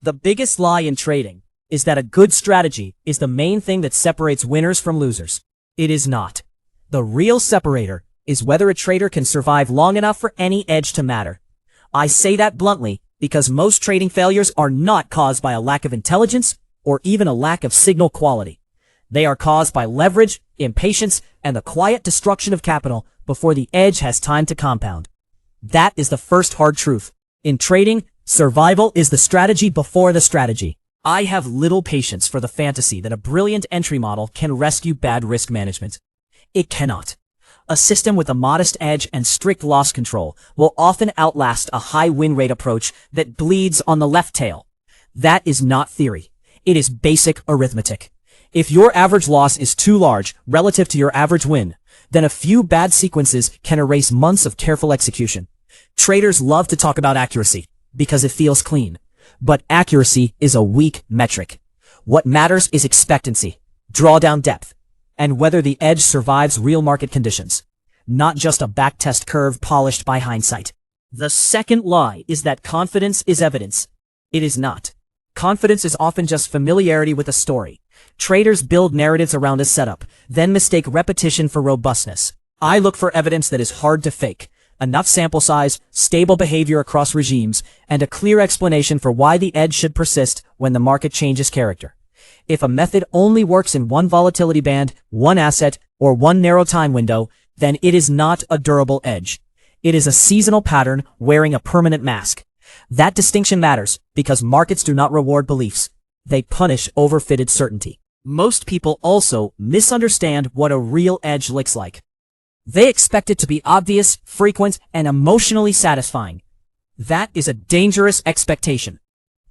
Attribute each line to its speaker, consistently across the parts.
Speaker 1: The biggest lie in trading is that a good strategy is the main thing that separates winners from losers. It is not. The real separator is whether a trader can survive long enough for any edge to matter. I say that bluntly because most trading failures are not caused by a lack of intelligence or even a lack of signal quality. They are caused by leverage, impatience, and the quiet destruction of capital before the edge has time to compound. That is the first hard truth. In trading, survival is the strategy before the strategy. I have little patience for the fantasy that a brilliant entry model can rescue bad risk management. It cannot. A system with a modest edge and strict loss control will often outlast a high win rate approach that bleeds on the left tail. That is not theory. It is basic arithmetic. If your average loss is too large relative to your average win, then a few bad sequences can erase months of careful execution. Traders love to talk about accuracy because it feels clean. But accuracy is a weak metric. What matters is expectancy, drawdown depth, and whether the edge survives real market conditions, not just a backtest curve polished by hindsight. The second lie is that confidence is evidence. It is not. Confidence is often just familiarity with a story. Traders build narratives around a setup, then mistake repetition for robustness. I look for evidence that is hard to fake. Enough sample size, stable behavior across regimes, and a clear explanation for why the edge should persist when the market changes character. If a method only works in one volatility band, one asset, or one narrow time window, then it is not a durable edge. It is a seasonal pattern wearing a permanent mask. That distinction matters because markets do not reward beliefs. They punish overfitted certainty. Most people also misunderstand what a real edge looks like. They expect it to be obvious, frequent, and emotionally satisfying. That is a dangerous expectation.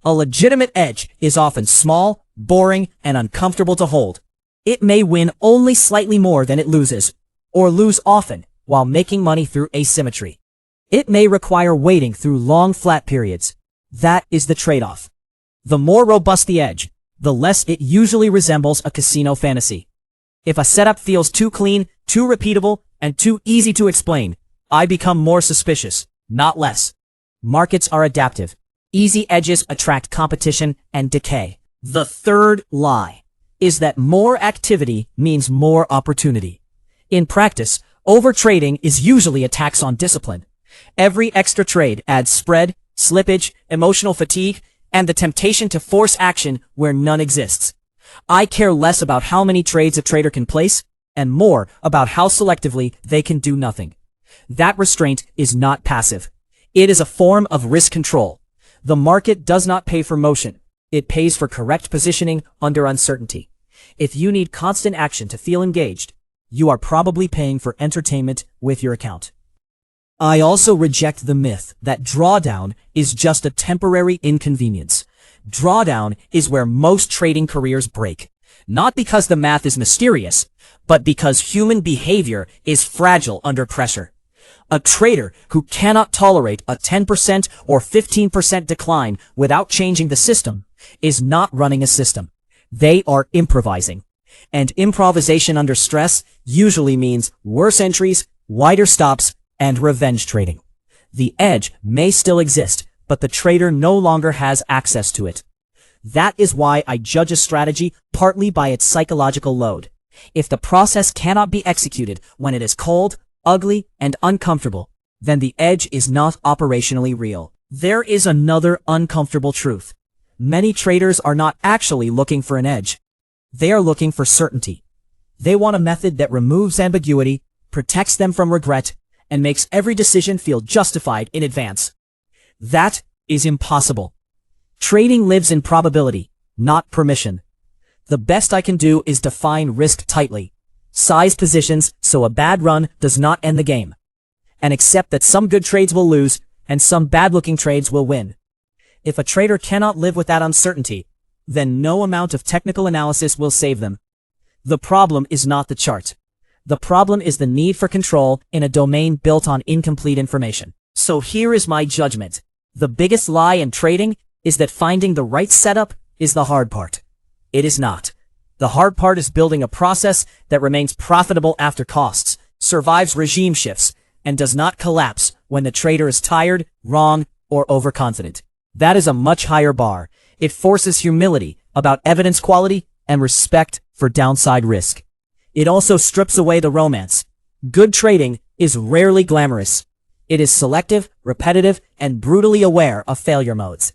Speaker 1: A legitimate edge is often small, boring, and uncomfortable to hold. It may win only slightly more than it loses, or lose often while making money through asymmetry. It may require waiting through long flat periods. That is the trade-off. The more robust the edge, the less it usually resembles a casino fantasy. If a setup feels too clean, too repeatable, and too easy to explain, I become more suspicious, not less. Markets are adaptive. Easy edges attract competition and decay. The third lie is that more activity means more opportunity. In practice, overtrading is usually a tax on discipline. Every extra trade adds spread, slippage, emotional fatigue, and the temptation to force action where none exists. I care less about how many trades a trader can place, and more about how selectively they can do nothing. That restraint is not passive. It is a form of risk control. The market does not pay for motion. It pays for correct positioning under uncertainty. If you need constant action to feel engaged, you are probably paying for entertainment with your account. I also reject the myth that drawdown is just a temporary inconvenience. Drawdown is where most trading careers break. Not because the math is mysterious, but because human behavior is fragile under pressure. A trader who cannot tolerate a 10% or 15% decline without changing the system is not running a system. They are improvising. And improvisation under stress usually means worse entries, wider stops, and revenge trading. The edge may still exist, but the trader no longer has access to it. That is why I judge a strategy partly by its psychological load. If the process cannot be executed when it is cold, ugly, and uncomfortable, then the edge is not operationally real. There is another uncomfortable truth. Many traders are not actually looking for an edge. They are looking for certainty. They want a method that removes ambiguity, protects them from regret, and makes every decision feel justified in advance. That is impossible. Trading lives in probability, not permission. The best I can do is define risk tightly, size positions so a bad run does not end the game, and accept that some good trades will lose and some bad-looking trades will win. If a trader cannot live with that uncertainty, then no amount of technical analysis will save them. The problem is not the chart. The problem is the need for control in a domain built on incomplete information. So here is my judgment. The biggest lie in trading is that finding the right setup is the hard part. It is not. The hard part is building a process that remains profitable after costs, survives regime shifts, and does not collapse when the trader is tired, wrong, or overconfident. That is a much higher bar. It forces humility about evidence quality and respect for downside risk. It also strips away the romance. Good trading is rarely glamorous. It is selective, repetitive, and brutally aware of failure modes.